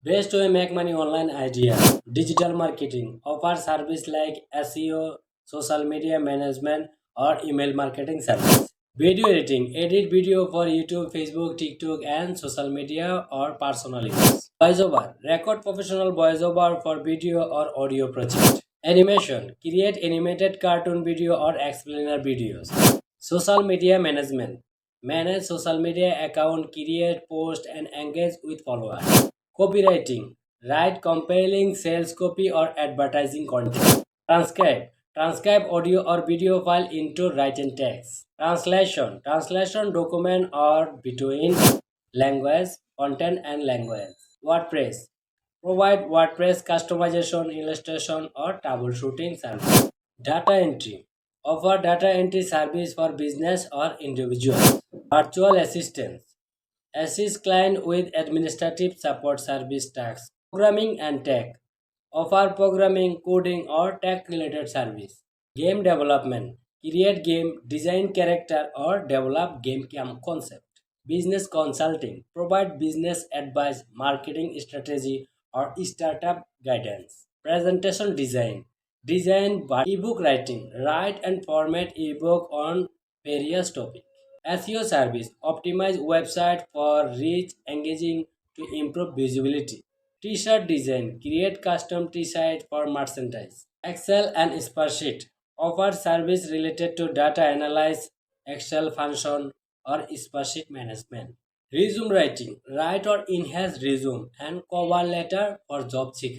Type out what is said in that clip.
Best way make money online idea. Digital marketing. Offer service like SEO, social media management or email marketing service. Video editing. Edit video for YouTube, Facebook, TikTok and social media or personal use. Voiceover. Record professional voiceover for video or audio project. Animation. Create animated cartoon video or explainer videos. Social media management. Manage social media account, create, post and engage with followers. Copywriting. Write compelling sales copy or advertising content. Transcribe. Transcribe audio or video file into written text. Translation. Translation document or between language, content and language. WordPress. Provide WordPress customization, illustration or troubleshooting service. Data entry. Offer data entry service for business or individuals. Virtual assistants. Assist client with administrative support service tasks. Programming and tech. Offer programming, coding or tech related service. Game development. Create game, design character or develop game concept. Business consulting. Provide business advice, marketing strategy or startup guidance. Presentation design. Design by ebook writing. Write and format ebook on various topics. SEO service optimize website for reach engaging to improve visibility. T-shirt design create custom T-shirt for merchandise. Excel and spreadsheet offer service related to data analysis, Excel function or spreadsheet management. Resume writing write or enhance resume and cover letter for job seekers.